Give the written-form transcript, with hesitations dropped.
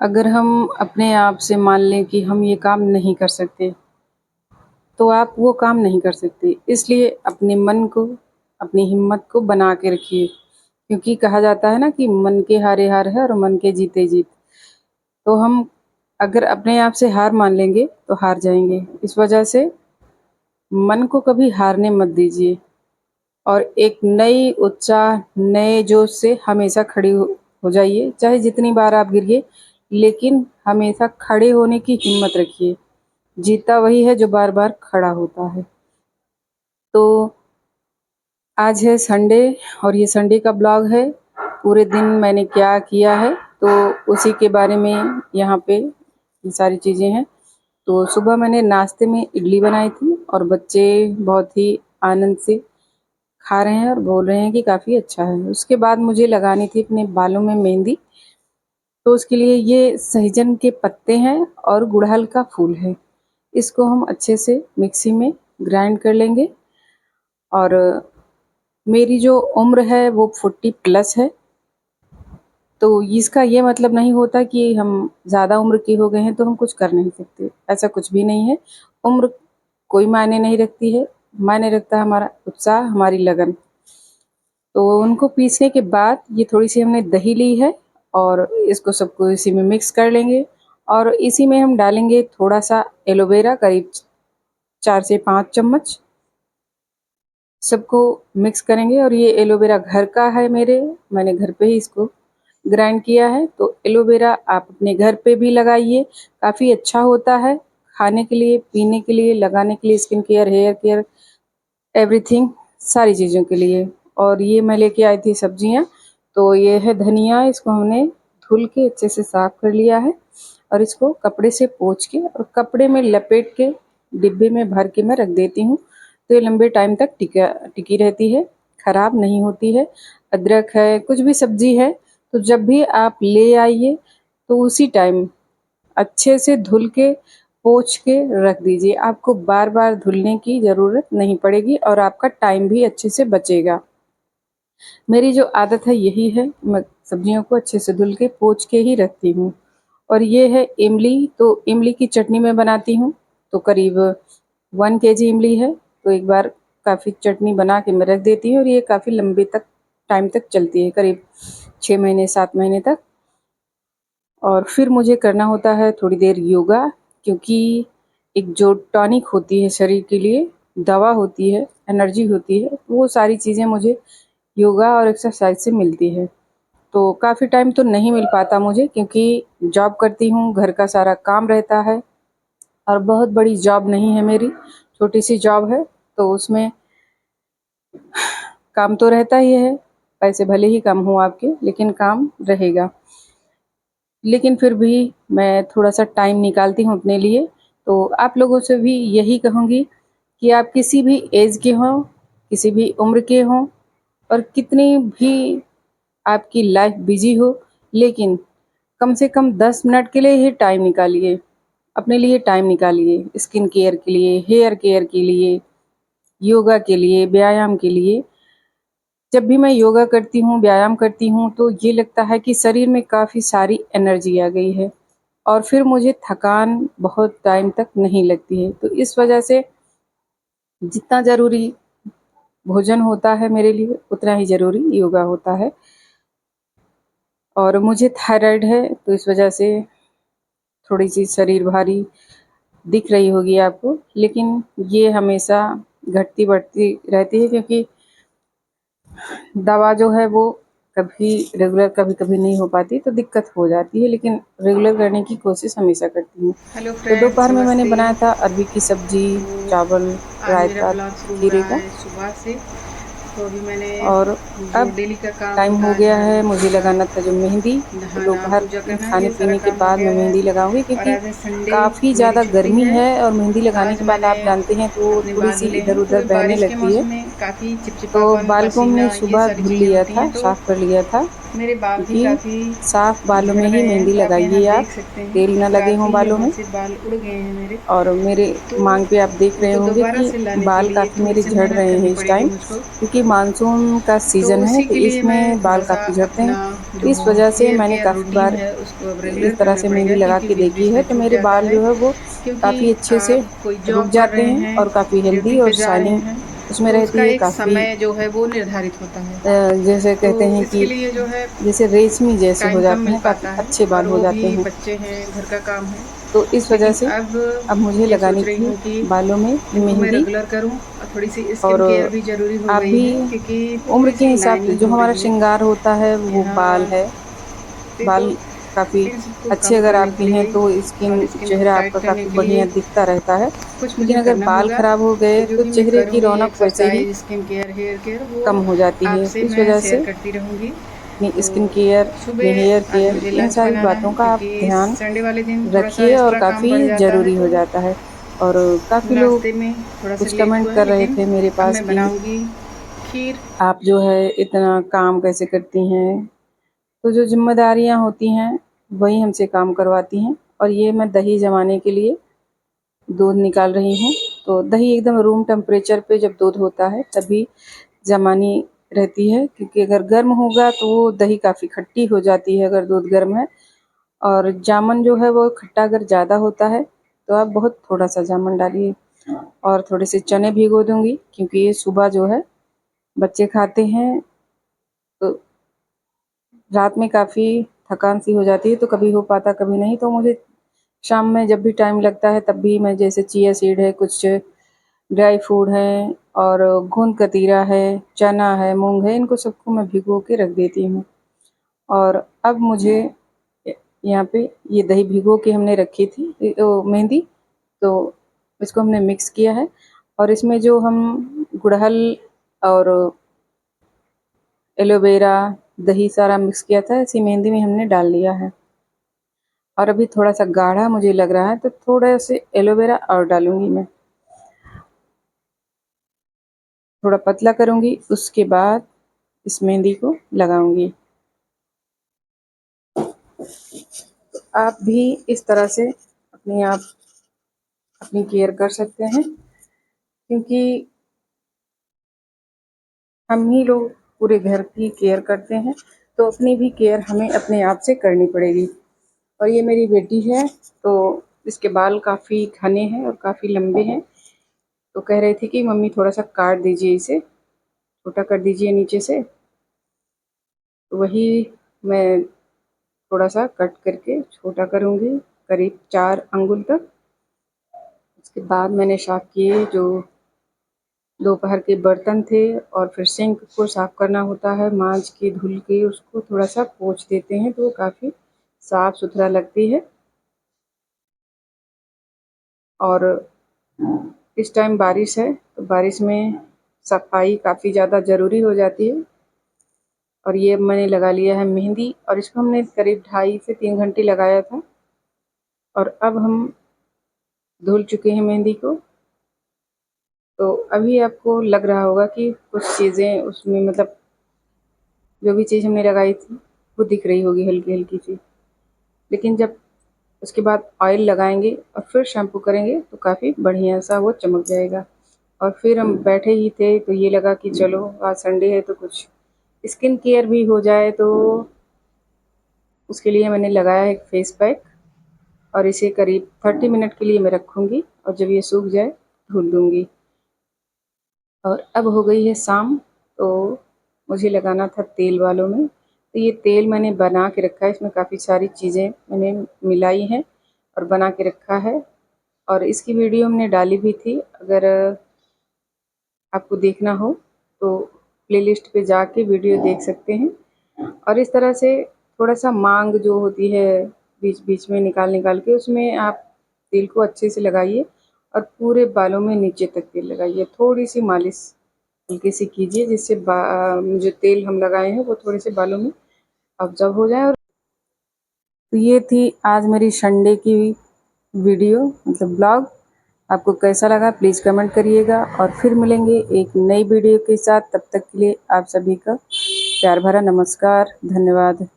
अगर हम अपने आप से मान लें कि हम ये काम नहीं कर सकते, तो आप वो काम नहीं कर सकते। इसलिए अपने मन को, अपनी हिम्मत को बना के रखिए, क्योंकि कहा जाता है ना कि मन के हारे हार है और मन के जीते जीत। तो हम अगर अपने आप से हार मान लेंगे, तो हार जाएँगे। इस वजह से मन को कभी हारने मत दीजिए और एक नई उत्साह, नए जोश से हमेशा खड़े हो जाइए। चाहे जितनी बार आप गिरिए, लेकिन हमेशा खड़े होने की हिम्मत रखिए। जीता वही है जो बार-बार खड़ा होता है। तो आज है संडे और ये संडे का ब्लॉग है। पूरे दिन मैंने क्या किया है, तो उसी के बारे में यहाँ पे ये सारी चीज़ें हैं। तो सुबह मैंने नाश्ते में इडली बनाई थी और बच्चे बहुत ही आनंद से खा रहे हैं और बोल रहे हैं कि काफ़ी अच्छा है। उसके बाद मुझे लगानी थी अपने बालों में मेहंदी, तो उसके लिए ये सहजन के पत्ते हैं और गुड़हल का फूल है। इसको हम अच्छे से मिक्सी में ग्राइंड कर लेंगे और मेरी जो उम्र है वो 40 प्लस है, तो इसका ये मतलब नहीं होता कि हम ज़्यादा उम्र के हो गए हैं तो हम कुछ कर नहीं सकते, ऐसा कुछ भी नहीं है। उम्र कोई मायने नहीं रखती है, मायने रखता है हमारा उत्साह, हमारी लगन। तो उनको पीसने के बाद ये थोड़ी-सी हमने दही ली है और इसको सबको इसी में मिक्स कर लेंगे और इसी में हम डालेंगे थोड़ा-सा एलोवेरा, करीब 4 से 5 चम्मच। सबको मिक्स करेंगे और ये एलोवेरा घर का है मेरे, मैंने घर पे ही इसको ग्राइंड किया है। तो एलोवेरा आप अपने घर पे भी लगाइए, काफ़ी अच्छा होता है खाने के लिए, पीने के लिए, लगाने के लिए, skin care, hair care, everything, सारी चीज़ों के लिए। और ये मैं लेके आई थी सब्जियाँ, तो ये है धनिया, इसको हमने धुल के अच्छे से साफ कर लिया है और इसको कपड़े से पोंछ के और कपड़े में लपेट के डिब्बे में भर के मैं रख देती हूँ, तो ये लंबे टाइम तक टिकी रहती है, खराब नहीं होती है। अदरक है, कुछ भी सब्जी है, तो जब भी आप ले आइए तो उसी टाइम अच्छे से धुल के पोंछ के रख दीजिए। आपको बार-बार धुलने की ज़रूरत नहीं पड़ेगी और आपका टाइम भी अच्छे से बचेगा। मेरी जो आदत है यही है, मैं सब्जियों को अच्छे से धुल के पोंछ के ही रखती हूँ। और ये है इमली, तो इमली की चटनी मैं बनाती हूँ, तो करीब 1 केजी इमली है, तो एक बार काफ़ी चटनी बना के मैं रख देती हूँ और ये काफ़ी लंबे तक टाइम तक चलती है, करीब 6 महीने 7 महीने तक। और फिर मुझे करना होता है थोड़ी देर योगा, क्योंकि एक जो टॉनिक होती है शरीर के लिए, दवा होती है, एनर्जी होती है, वो सारी चीज़ें मुझे योगा और एक्सरसाइज से मिलती है। तो काफ़ी टाइम तो नहीं मिल पाता मुझे, क्योंकि जॉब करती हूँ, घर का सारा काम रहता है और बहुत बड़ी जॉब नहीं है मेरी, छोटी-सी जॉब है, तो उसमें काम तो रहता ही है, पैसे भले ही कम हों आपके, लेकिन काम रहेगा। लेकिन फिर भी मैं थोड़ा-सा टाइम निकालती हूँ अपने लिए। तो आप लोगों से भी यही कहूँगी कि आप किसी भी ऐज के हों, किसी भी उम्र के हों और कितनी भी आपकी लाइफ़ बिज़ी हो, लेकिन कम से कम 10 मिनट के लिए ही टाइम निकालिए। अपने लिए टाइम निकालिए, स्किन केयर के लिए, हेयर केयर के लिए, योगा के लिए, व्यायाम के लिए। जब भी मैं योगा करती हूँ, व्यायाम करती हूँ, तो ये लगता है कि शरीर में काफ़ी सारी एनर्जी आ गई है और फिर मुझे थकान बहुत टाइम तक नहीं लगती है। तो इस वजह से जितना ज़रूरी भोजन होता है मेरे लिए, उतना ही ज़रूरी योगा होता है। और मुझे थायराइड है, तो इस वजह से थोड़ी-सी शरीर भारी दिख रही होगी आपको, लेकिन ये हमेशा घटती-बढ़ती रहती है, क्योंकि दवा जो है वो कभी रेगुलर कभी-कभी नहीं हो पाती, तो दिक्कत हो जाती है, लेकिन रेगुलर करने की कोशिश हमेशा करती हूँ। हेलो तो फ्रेंड्स, दोपहर में मैंने नमस्ते। बनाया था अरबी की सब्ज़ी, तो चावल, आज मेरा रायता ब्लॉग शुरू हो खीरे रहा का। है सुबह से। तो अभी मैंने और जो अब डेली का काम टाइम होता हो है, गया झाड़ू है, मुझे पोछा, लगाना था जो मेहंदी, तो नहाना, दोपहर पूजा में करना, ये सारा खाने-पीने के काम हो बाद गया मैं है। मेहंदी लगाऊँगी, और क्योंकि आज है संडे, काफ़ी मेरी ज़्यादा छुट्टी गर्मी है। है और मेहंदी तो लगाने आज के बाद मैंने आप जानते हैं, तो वो अपने बाल थोड़ी-सी धुले हैं। तो इधर-उधर बहने बारिश के लगती है। मौसम में काफ़ी तो चिपचिपापन, बाल को हमने पसीना, ये सुबह सारी धुल चीज़ें लिया होती था, हैं। तो साफ कर लिया था, मेरे बाल भी क्योंकि काफ़ी साफ बालों झड़ में ही रहे हैं। मेहंदी तो आप यहाँ लगाइए आप, देख सकते हैं तेल ना लगे हों काफ़ी बालों यहाँ में। से बाल उड़ गए हैं मेरे। और मेरे तो मांग पे आप देख रहे उनको होंगे दोबारा कि से लाने के बाल लिए काफ़ी थोड़ी मेरे सी झड़ मेहनत रहे करनी हैं इस पड़ेगी टाइम, मुझको। क्योंकि मानसून का तो सीज़न है, उसी तो के लिए इसमें मैं बाल थोड़ा सा काफ़ी झड़ते अपना हैं। इस वजह से हेयर मैंने केयर काफ़ी रूटीन बार है उसको अब रेगुलर इस तरह करना से मेहंदी पड़ेगा, लगा क्योंकि के बीच देखी बीच है, में तो छूट मेरे जाता बाल है। जो है वो क्योंकि काफ़ी अच्छे से आप कोई रुक जॉब कर जाते रहे हैं हैं, और काफ़ी हेल्दी ड्यूटी और पे जा रहे शाइनिंग हैं, उसमें तो उसका रहती है एक काफ़ी। समय जो है वो निर्धारित होता है। जैसे तो कहते हैं इसके कि लिए जो है जैसे रेशमी जैसे हो टाइम कम जाते मिल हैं, काफ़ी पाता है, अच्छे बाल और हो वो जाते भी हैं। बच्चे हैं, घर का काम है। तो इस वजह लेकिन से अब मुझे ये सोच लगानी रही थी हूँ कि बालों में इनको मैं मेहंदी। रेगुलर करूँ, और थोड़ी-सी और स्किन केयर भी ज़रूरी हो आप गई भी है, क्योंकि उम्र के थोड़ी-सी हिसाब से लाइनिंग जो हो हमारा रही है श्रृंगार होता है वो बाल यहाँ है। पे। तो बाल काफ़ी इन सबको अच्छे कम अगर करने के आपके हैं लिए तो स्किन और स्किन को चेहरा टाइट आपका करने काफ़ी के लिए बढ़िया दिखता रहता है। कुछ मुझे लेकिन अगर करना बाल होगा। खराब हो तो गए जो तो भी मैं चेहरे की करूँगी, रौनक वैसे ही exercise, skin care, hair care, वो कम हो जाती है। आपसे तो इस मैं वजह से शेयर करती रहूँगी। अपनी तो स्किन केयर, अपनी हेयर सुबह आज केयर, मुझे इन लंच सारी बनाना बातों है, का आप क्योंकि ध्यान संडे वाले दिन थोड़ा-सा रखिए और एक्स्ट्रा काम बढ़ काफ़ी जाता है, ज़रूरी तो हो जाता है। और काफ़ी लोग नाश्ते में थोड़ा-सा कुछ लेट कमेंट हुआ है, कर रहे लेकिन थे मेरे अब पास मैं कि बनाऊँगी खीर। आप जो है इतना काम कैसे करती हैं? तो जो ज़िम्मेदारियाँ होती हैं वही हमसे काम करवाती हैं। और ये मैं दही जमाने के लिए दूध निकाल रही हूँ। तो दही एकदम रूम टेम्परेचर पे जब दूध होता है तभी जमानी रहती है, क्योंकि अगर गर्म होगा तो वो दही काफ़ी खट्टी हो जाती है अगर दूध गर्म है। और जामन जो है वो खट्टा अगर ज़्यादा होता है तो आप बहुत थोड़ा-सा जामन डालिए। और थोड़े से चने भिगो दूँगी, क्योंकि ये सुबह जो है बच्चे खाते हैं, तो रात में काफ़ी थकान सी हो जाती है, तो कभी हो पाता कभी नहीं। तो मुझे शाम में जब भी टाइम लगता है तब भी मैं जैसे चिया सीड है, कुछ ड्राई फ्रूट है और गोंद कतीरा है, चना है, मूँग है, इनको सबको मैं भिगो के रख देती हूँ। और अब मुझे यहाँ पे ये दही भिगो के हमने रखी थी मेहंदी, तो इसको हमने मिक्स किया है। और इसमें जो हम गुड़हल और एलोवेरा, दही सारा मिक्स किया था, इसी मेहंदी में हमने डाल दिया है। और अभी थोड़ा-सा गाढ़ा मुझे लग रहा है तो थोड़ा से एलोवेरा और डालूँगी मैं। थोड़ा पतला करूँगी, उसके बाद इस मेहंदी को लगाऊँगी। आप भी इस तरह से अपनी केयर कर सकते हैं, क्योंकि हम ही लोग पूरे घर की केयर करते हैं, तो अपनी भी केयर हमें अपने आप से करनी पड़ेगी। और ये मेरी बेटी है, तो इसके बाल काफ़ी घने हैं और काफ़ी लंबे हैं, तो कह रही थी कि मम्मी थोड़ा-सा काट दीजिए इसे, छोटा कर दीजिए नीचे से। तो वही मैं थोड़ा-सा कट करके छोटा करूँगी, करीब 4 अंगुल तक। उसके बाद मैंने साफ़ किए जो दोपहर के बर्तन थे, और फिर सिंक को साफ़ करना होता है, माँज के धुल के उसको थोड़ा-सा पोंछ देते हैं, तो वो काफ़ी साफ़-सुथरा लगती है। और इस टाइम बारिश है, तो बारिश में सफाई काफ़ी ज़्यादा ज़रूरी हो जाती है। और ये मैंने लगा लिया है मेहंदी, और इसको हमने करीब 2.5 से 3 घंटे लगाया था। और अब हम धुल चुके हैं मेहंदी को। तो अभी आपको लग रहा होगा कि कुछ चीज़ें उसमें, मतलब जो भी चीज़ हमने लगाई थी वो दिख रही होगी हल्की-हल्की सी। लेकिन जब उसके बाद ऑयल लगाएँगे और फिर शैम्पू करेंगे तो काफ़ी बढ़िया सा वो चमक जाएगा। और फिर हम बैठे ही थे तो ये लगा कि चलो आज संडे है तो कुछ स्किन केयर भी हो जाए, तो उसके लिए मैंने लगाया एक फेस पैक, और इसे करीब 30 मिनट के लिए मैं रखूँगी, और जब ये सूख जाए धुल दूँगी। और अब हो गई है शाम, तो मुझे लगाना था तेल बालों में। तो ये तेल मैंने बना के रखा है, इसमें काफ़ी सारी चीज़ें मैंने मिलाई हैं और बना के रखा है। और इसकी वीडियो हमने डाली भी थी, अगर आपको देखना हो तो प्लेलिस्ट पे जाके वीडियो देख सकते हैं। और इस तरह से थोड़ा-सा मांग जो होती है बीच-बीच में निकाल-निकाल के, उसमें आप तेल को अच्छे से लगाइए और पूरे बालों में नीचे तक तेल लगाइए। थोड़ी-सी मालिश हल्की-सी कीजिए, जिससे जो तेल हम लगाए हैं वो थोड़े से बालों में ऑब्ज़र्व हो जाए। और तो ये थी आज मेरी संडे की वीडियो, मतलब ब्लॉग। आपको कैसा लगा प्लीज़ कमेंट करिएगा, और फिर मिलेंगे एक नई वीडियो के साथ। तब तक के लिए आप सभी का प्यार भरा नमस्कार, धन्यवाद।